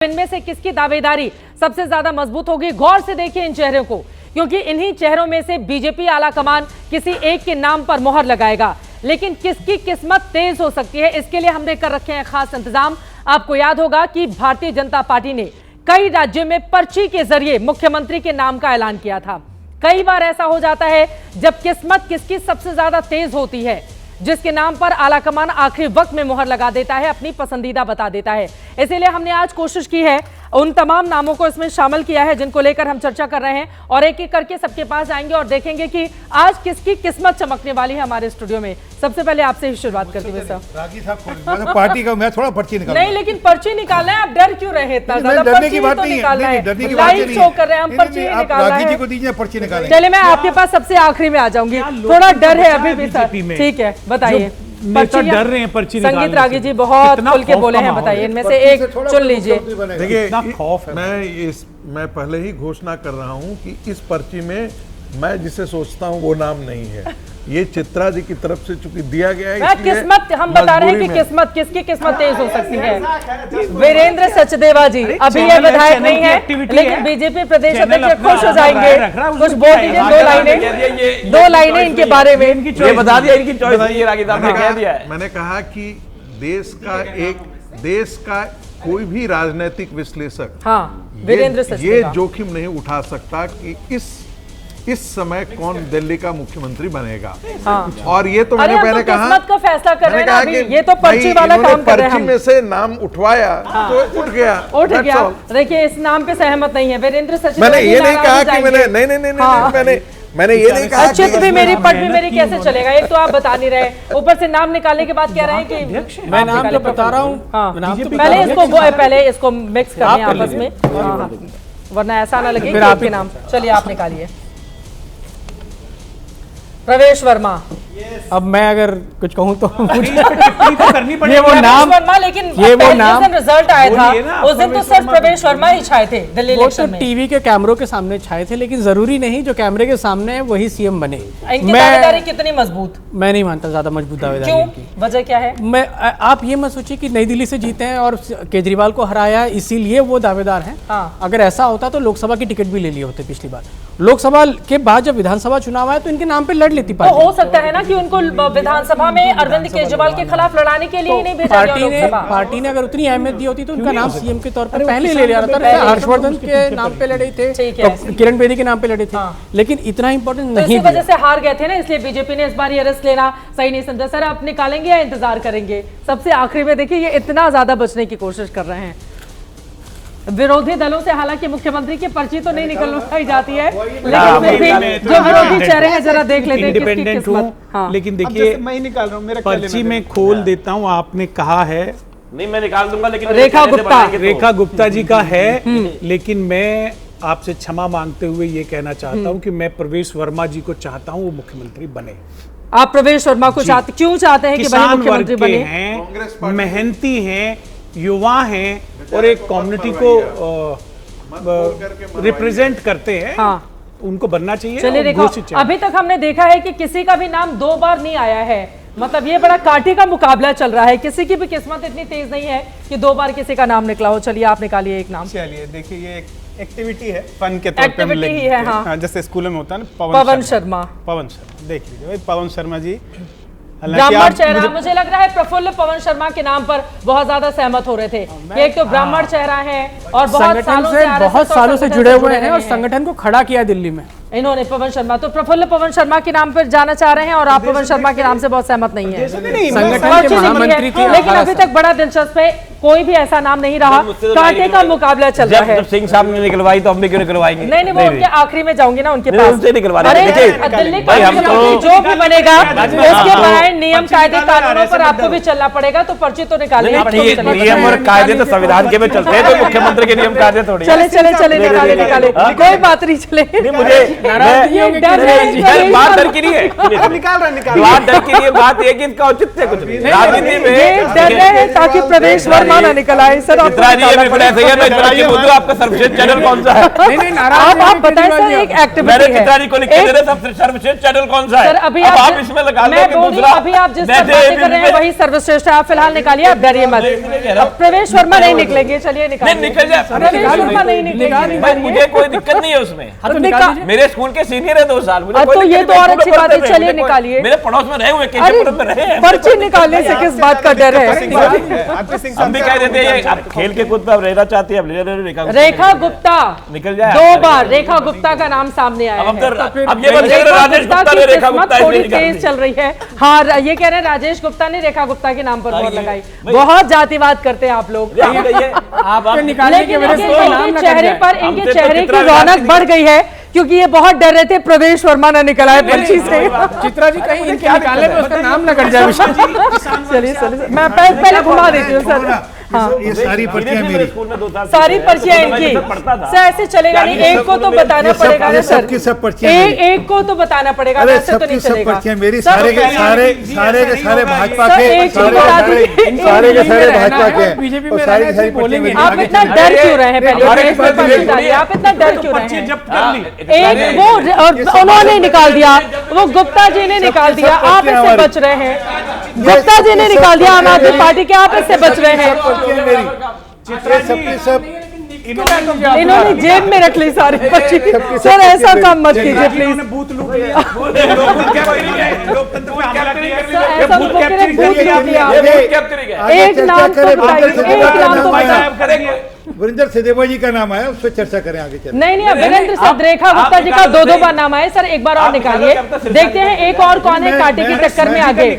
इनमें से किसकी दावेदारी सबसे ज्यादा मजबूत होगी? गौर से देखिए इन चेहरों को, क्योंकि इन्हीं चेहरों में से बीजेपी आला कमान किसी एक के नाम पर मोहर लगाएगा। लेकिन किसकी किस्मत तेज हो सकती है, इसके लिए हमने कर रखे हैं खास इंतजाम। आपको याद होगा कि भारतीय जनता पार्टी ने कई राज्यों में पर्ची के जरिए मुख्यमंत्री के नाम का ऐलान किया था। कई बार ऐसा हो जाता है जब किस्मत किसकी सबसे ज्यादा तेज होती है, जिसके नाम पर आलाकमान आखिरी वक्त में मोहर लगा देता है, अपनी पसंदीदा बता देता है। इसीलिए हमने आज कोशिश की है, उन तमाम नामों को इसमें शामिल किया है जिनको लेकर हम चर्चा कर रहे हैं, और एक एक करके सबके पास जाएंगे और देखेंगे कि आज किसकी किस्मत चमकने वाली है हमारे स्टूडियो में। सबसे पहले आपसे ही शुरुआत करते हुए सर। रागी साहब पार्टी का मैं थोड़ा पर्ची निकाल नहीं, लेकिन पर्ची निकालना है, आप डर क्यों रहे इतना ज्यादा? डरने की बात नहीं है, लाइव शो कर रहे हैं हम, पर्ची नहीं निकाल रहे हैं। रागी जी को दीजिए पर्ची निकालेंगे। चलिए मैं आपके पास सबसे आखिरी में आ जाऊंगी, थोड़ा डर है अभी भी सर। ठीक है, बताइए। नेता डर रहे हैं पर्ची निकालने से। संगीत रागी जी बहुत खुल के बोले हैं, बताइए इनमें से एक चुन लीजिए। देखिए, मैं पहले ही घोषणा कर रहा हूं कि इस पर्ची में मैं जिसे सोचता हूं वो नाम नहीं है। ये चित्रा जी की तरफ से चूंकि दिया गया है, किस्मत हम बता रहे हैं कि किस्मत किसकी किस्मत तेज हो सकती है। वीरेंद्र सचदेवा जी अभी ये विधायक नहीं है, लेकिन बीजेपी प्रदेश अध्यक्ष खुश हो जाएंगे। कुछ बोल दीजिए, दो लाइनें इनके बारे में। ये बता दिया, इनकी चॉइस है, रागी साहब ने कह दिया है। मैंने कहा कि देश का कोई भी राजनीतिक विश्लेषक वीरेंद्र ये जोखिम नहीं उठा सकता कि इस समय कौन दिल्ली का मुख्यमंत्री बनेगा। और ये तो मैंने पहले कहा, किस्मत का फैसला कर रहे हैं अभी, ये तो पर्ची वाला काम कर रहे हैं। पर्ची में से नाम उठवाया तो उठ गया। देखिए, इस नाम पे सहमत नहीं है वीरेंद्र सचिव। मैंने ये नहीं कहा कि मैंने ये नहीं कहा चित भी मेरी पट भी मेरी कैसे चलेगा। एक तो आप बता नहीं रहे, ऊपर से नाम निकालने के बाद कह रहे हैं कि मैं नाम तो बता रहा हूँ। पहले इसको मिक्स कर लें आपस में, वरना ऐसा ना लगे कि आपके नाम। चलिए आप निकालिए। प्रवेश वर्मा। अब मैं अगर कुछ कहूँ तो मुझे करनी पड़ेगी। ये वो नाम वर्मा, लेकिन ये वो नाम रिजल्ट आया था उस दिन तो सिर्फ प्रवेश वर्मा ही छाए थे दिल्ली इलेक्शन में। टीवी के कैमरों के सामने छाए थे, लेकिन जरूरी नहीं जो कैमरे के सामने है वही सीएम बने। इनकी दावेदारी कितनी मजबूत? मैं नहीं मानता ज्यादा मजबूत दावेदारी। क्यों? वजह क्या है? मैं आप ये मत सोचिए कि नई दिल्ली से जीते हैं और केजरीवाल को हराया इसीलिए वो दावेदार हैं। अगर ऐसा होता तो लोकसभा की टिकट भी ले लिए होते पिछली बार। लोकसभा के बाद जब विधानसभा चुनाव आया तो इनके नाम पे लड़ लेती पार्टी। तो हो सकता है ना कि उनको विधानसभा में अरविंद केजरीवाल के खिलाफ लड़ाने के लिए ही नहीं भेजा गया। पार्टी ने अगर उतनी अहमियत दी होती तो उनका नाम सीएम के तौर पर पहले ले लिया था। हर्षवर्धन के नाम पे लड़े थे, किरण बेदी के नाम पे लड़े थे, लेकिन इतना इंपॉर्टेंट नहीं। इसी वजह से हार गए थे ना, इसलिए बीजेपी ने इस बार ये रिस्क लेना सही नहीं समझा। सर आप निकालेंगे या इंतजार करेंगे? सबसे आखिरी में देखिए, ये इतना ज्यादा बचने की कोशिश कर रहे हैं विरोधी दलों से। हालांकि मुख्यमंत्री की पर्ची तो नहीं निकलवाई जाती है, लेकिन फिर भी जो विरोधी चेहरे हैं जरा देख लेते हैं किसकी किस्मत। लेकिन देखिए, मैं ही निकाल रहा हूं, मेरा पर्ची में खोल देता हूं। आपने कहा है, नहीं मैं निकाल दूंगा, लेकिन रेखा गुप्ता जी का है, लेकिन मैं आपसे क्षमा मांगते हुए ये कहना चाहता हूं कि मैं प्रवेश वर्मा जी को चाहता हूं वो मुख्यमंत्री बने। आप प्रवेश वर्मा को चाहते, क्यों चाहते हैं कि वही मुख्यमंत्री बने? हैं, मेहनती हैं, युवा हैं और एक कम्युनिटी को रिप्रेजेंट करते हैं। उनको बनना चाहिए। चलिए देखो, अभी तक हमने देखा है कि किसी का भी नाम 2 बार नहीं आया है। मतलब ये बड़ा कांटे का मुकाबला चल रहा है, किसी की भी किस्मत इतनी तेज नहीं है कि 2 बार किसी का नाम निकला हो। चलिए आप निकालिए एक नाम। चलिए देखिए, ये एक एक्टिविटी है, फन के तौर पे हम लिखते हैं। हाँ, जैसे स्कूलों में होता है ना, पवन शर्मा। देख लीजिए भाई, पवन शर्मा जी ब्राह्मण चेहरा। मुझे लग रहा है प्रफुल्ल पवन शर्मा के नाम पर बहुत ज्यादा सहमत हो रहे थे कि एक तो ब्राह्मण चेहरा है और बहुत सालों से जुड़े हुए हैं और संगठन को खड़ा किया दिल्ली में इन्होंने, पवन शर्मा। तो प्रफुल्ल पवन शर्मा के नाम पर जाना चाह रहे हैं और आप पवन शर्मा के नाम से बहुत सहमत नहीं है। संगठन के महामंत्री थे, लेकिन अभी तक बड़ा दिलचस्प है, कोई भी ऐसा नाम नहीं रहा। कांटे का मुकाबला चल रहा है। सिंह साहब ने निकलवाई तो हम भी क्यों निकलवाएंगे? नहीं, वो उनके आखिरी में जाऊंगी ना उनके पास। दिल्ली का जो भी बनेगा उसके बाहर नियम कायदे कानूनों पर आपको भी चलना पड़ेगा, तो पर्ची तो निकालनी पड़ेगी। नियम और कायदे तो संविधान के में चलते हैं, तो मुख्यमंत्री के नियम कायदे थोड़ी। चले निकाले, कोई बात नहीं। चले, नाराज नहीं होंगे केजरीवाल जी। यार, बात डर की नहीं है, निकाल बात डर की नहीं है, बात ये कि इसका औचित्य कुछ नहीं। राजनीति ये में डर रहे हैं ताकि प्रवेश वर्मा ना निकल आए सर। चित्रा जी, ये बिल्कुल ऐसे ही है। मैं चित्रा जी बोल दूं, आपका सर्वश्रेष्ठ चैनल कौन सा है? नहीं नाराज आप बताएं सर, एक मैंने एक्टिविटी चित्रा जी है। को लिख के दे रहे, सबसे सर्वश्रेष्ठ चैनल कौन सा है? सर अभी अब आप इसमें लगा मैं दो कि बोल रही हूं, दूसरा अभी आप जिस पर वैसे बातें कर रहे हैं ABP वही सर्वश्रेष्ठ है। आप फिलहाल निकालिए, आप डरिए मत। अब प्रवेश वर्मा नहीं निकलेंगे, चलिए निकालिए। नहीं, निकल जाए। प्रवेश वर्मा नहीं निकलेंगे। भाई, मुझे कोई दिक्कत नहीं है उसमें। हाँ, तो निकाल दीजिए। मेरे स्कूल के सीनियर है 2 साल। मुझे तो कोई ये दिक्कत तो नहीं, और अच्छी बात है, मुझे चलिए कोई- निकालिए। मेरे पड़ोस में रहे हुए अरे केशवपुरम में रहे हैं। पर्ची निकालने से किस बात का डर है? हम भी कह देते हैं आप खेल के कूद पे अब रहना चाहती है। अब रेखा गुप्ता निकल जाए। 2 बार रेखा गुप्ता का नाम सामने आया अब है। अब ये बंद कर रेखा राजेश गुप्ता गुप्ता की ने रेखा किस्मत गुप्ता थोड़ी इसलिए निकाल तेज दी। चल रही है। हाँ, ये कह रहे हैं राजेश गुप्ता ने रेखा गुप्ता के नाम पर हाँ, मोहर ये- लगाई। भाई- बहुत जातिवाद करते हैं आप लोग। आपके निकालने की लेकिन वजह से इनके कोई नाम ना कट चेहरे जाए। पर, हमसे इनके तो चेहरे चित्रा की विलास रौनक की- बढ़ गई है क्योंकि ये बहुत डर रहे थे प्रवेश वर्मा ना निकल आए पर्ची से। चित्रा जी कहीं इनके निकालने पे उसका नाम ना कट जाए। चलिए चलिए, मैं पहले घुमा देती हूँ सर। ये सारी पर्चियां मेरी। स्कूल में 2 साल सारी पर्चियां इनकी। सर ऐसे चलेगा नहीं, एक को तो बताना पड़ेगा ना सर। सबकी सब पर्चियां एक को तो बताना पड़ेगा, अरे ऐसे तो नहीं सबकी सब चलेगा। पर्चियां मेरी। सर, सारे के सारे भाजपा सर, के एक चीज बता दीजिए। सारे के सारे रहना भाजपा है, के हैं। बीजेपी और में सारी रहना की है, सारी तो बोलेंगे पर्चियां आप मेरी। इतना डर क्यों रहे हैं? पहले हमारे एक पास पर्ची मेरे- डालिए, आप इतना डर क्यों रहे हैं? जब्त कर ली। एक वो और उन्होंने निकाल दिया, वो गुप्ता जी ने निकाल दिया, आप इससे बच रहे हैं। गुप्ता जी ने निकाल दिया आम आदमी पार्टी के, आप इससे बच रहे हैं। पर्चियां मेरी। ये सबकी सब इन्होंने जेब में रख ली सारी पर्ची। सर ऐसा काम मत कीजिए प्लीज। बूथ लूट लिया। लोकतंत्र पे हमला किया। ऐसा बूथ लोगों के लिए कैप्चरिंग बूथ लूट लिया। आगे एक चर्चा नाम तो करें, बताइए, वीरेंद्र एक सचदेवा नाम तो का नाम बताइए। आया। वीरेंद्र सचदेवा जी का नाम आया, उस पर चर्चा करें आगे चल। नहीं अब वीरेंद्र सद रेखा गुप्ता जी का 2 बार नाम आया। सर एक बार और निकालिए, देखते हैं एक और कौन है कांटे की टक्कर में आगे।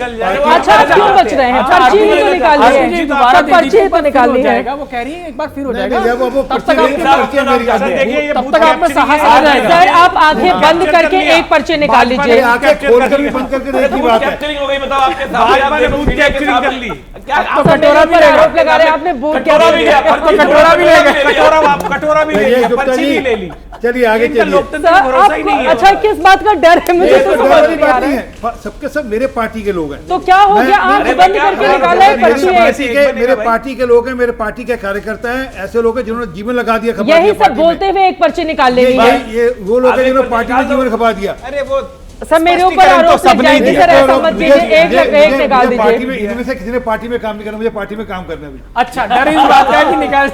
अच्छा क्यों बच रहे हैं? पर्ची ही तो निकाली है, दोबारा दे पर्ची दीजिए, ही तो निकालनी है। वो कह रही है एक बार फिर हो जाएगा। जब वो तब तक आपके पर्चियां मेरी देखिए ये तब तक आप में साहस आ जाएगा। सर आप आंखें बंद करके एक पर्ची निकाल लीजिए। आगे खोल कर भी बंद करके देखने की बात है। कैप्चरिंग हो गई, बताओ आपके भाजपा ने बूथ कैप्चरिंग कर ली। तो कटोरा पर आरोप लगा रहे हैं आपने बूथ कटोरा भी गया, कटोरा भी ले गए। कटोरा भी ले ये लिया, गुप्ता पर्ची जी भी ले ली। चलिए आगे इनका चलिए। लोकतंत्र सर पे भरोसा ही नहीं आपको है। अच्छा किस बात का डर है? मुझे ये तो तो समझ डर वाली नहीं आ बात रहा नहीं है। है। सबके सब मेरे पार्टी के लोग हैं। तो क्या हो गया? आंख बंद करके निकाला है पर्ची है। मेरे पार्टी के लोग हैं, मेरे पार्टी के कार्यकर्ता हैं। ऐसे लोग हैं जिन्होंने जीवन लगा दिया, खपा यही दिया सब पार्टी में। बोलते हुए एक पर्ची निकाल लेनी है। ये वो लोग हैं जिन्होंने पार्टी में जीवन खपा दिया। अरे वो सर मेरे ऊपर स्पष्टीकरण आरोप तो लग सबने जाएंगे। दिया। सर ऐसा मत कीजिए, एक निकाल पार्टी में दीजिए। इनमें से किसी ने पार्टी में काम नहीं करना, मुझे पार्टी में काम करना है अभी। अच्छा डर इस बात का है कि निकाल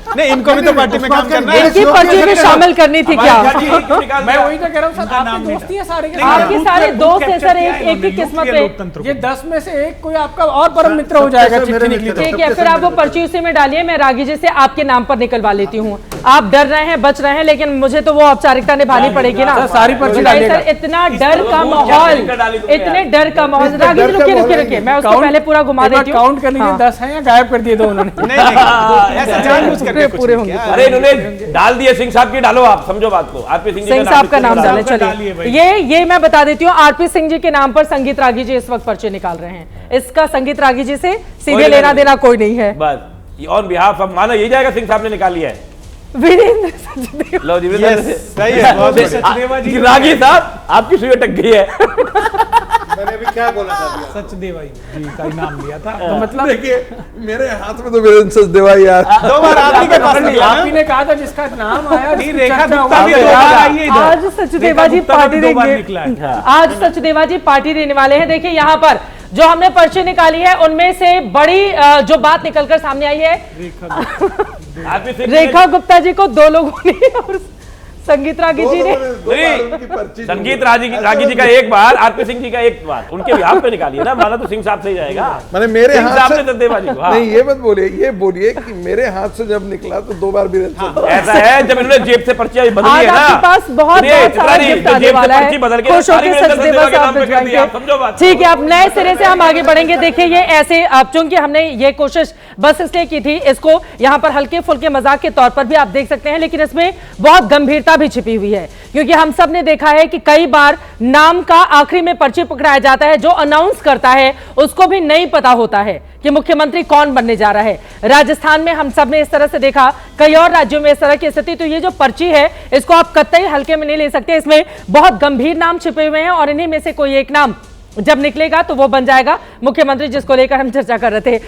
नहीं, इनको भी तो पार्टी में काम करना है। इनकी पर्ची भी शामिल करनी थी क्या? मैं वही तो कह रहा हूँ सर, आपकी दोस्ती है सारे के सारे। आपके सारे दोस्त हैं सर, एक की किस्मत है। ये 10 में से एक कोई आपका और परम मित्र हो जाएगा चिट्ठी निकली तो। ठीक है, फिर आप वो पर्ची उसी में डालिए, मैं रागी जी से आपके नाम पर निकलवा लेती हूँ। आप डर रहे हैं, बच रहे हैं, लेकिन मुझे तो वो औपचारिकता निभानी पड़ेगी ना। सर, सारी पर्ची बताइए डालिएगा। सर, इतना डर का माहौल, इतने डर का माहौल। रागी जी रुकिए, मैं उसको पहले पूरा घुमा देती हूँ। काउंट कर लीजिए, 10 है या गायब कर दिए दो उन्होंने। ऐसा जानबूझ करके पूरे होंगे। अरे इन्होंने डाल दिए सिंह साहब की, डालो आप, समझो बात को। आरपी सिंह जी सिंह साहब का नाम डालें। डालिए चलिए भाई। ये मैं बता देती हूँ, आरपी सिंह जी के नाम पर संगीत रागी जी इस वक्त पर्चे निकाल रहे हैं। इसका संगीत रागी जी से सीधे लेना देना कोई नहीं है। बस ऑन बिहाफ अब माना यही जाएगा, सिंह साहब ने निकाल लिया है। वीरेंद्र सचदेवा। लो जी सही है, बहुत बढ़िया। सचदेवा जी रागी साहब आपकी सुई अटक गई है। मैंने अभी क्या बोला था? सचदेवा जी का नाम लिया था। तो मतलब देखिए मेरे हाथ में तो वीरेंद्र सचदेवा यार 2 बार आप ही के पास निकला। आप ही ने कहा था जिसका नाम आया नहीं, उसकी रेखा चर्चा गुप्ता भी होगी। 2 बार आई है इधर। आज सचदेवा जी रेखा गुप्ता पार्टी भी 2 बार देंगे। निकला है। आज सचदेवा जी पार्टी देने वाले हैं। देखिए यहाँ पर जो हमने पर्ची निकाली है उनमें से बड़ी जो बात निकलकर सामने आई है, आरपी सिंह रेखा गुप्ता जी को 2 लोगों ने और संगीत रागी जी ने संगीत रागी जी का एक बार, आरपी सिंह जी का एक बार, उनके बिहाफ पे निकालिए ना, माना तो सिंह साहब से ही जाएगा। मैंने मेरे सिंह हाथ साहब से ने सचदेवा जी को, हाँ। नहीं ये मत बोलिए, ये बोलिए कि मेरे हाथ से जब निकला तो 2 बार वीरेंद्र सचदेवा। ऐसा है जब इन्होंने जेब से पर्चियां बदली आज है ना, आपके पास बहुत सुनिए, बहुत सारा चित्रा जी, गिफ्ट जो आने जेब से वाला है। पर्ची बदल के खुश सारी होकर वीरेंद्र सचदेवा सचदेवा के साहब नाम पे कर दी, आप भिजवाएंगे। समझो बात। ठीक है, अब नए सिरे से हम आगे बढ़ेंगे। देखिए ये ऐसे, अब चूंकि हमने ये कोशिश बस इसलिए की थी, इसको यहाँ पर हल्के फुल्के मजाक के तौर पर भी आप देख सकते हैं, लेकिन इसमें बहुत गंभीरता भी छिपी हुई है। क्योंकि हम सब ने देखा है कि कई बार नाम का आखिरी में पर्ची पकड़ाया जाता है, जो अनाउंस करता है उसको भी नहीं पता होता है कि मुख्यमंत्री कौन बनने जा रहा है। राजस्थान में हम सब ने इस तरह से देखा, कई और राज्यों में इस तरह की स्थिति। तो ये जो पर्ची है इसको आप कतई हल्के में नहीं ले सकते, इसमें बहुत गंभीर नाम छिपे हुए हैं और इन्हीं में से कोई एक नाम जब निकलेगा तो वो बन जाएगा मुख्यमंत्री, जिसको लेकर हम चर्चा कर रहे थे।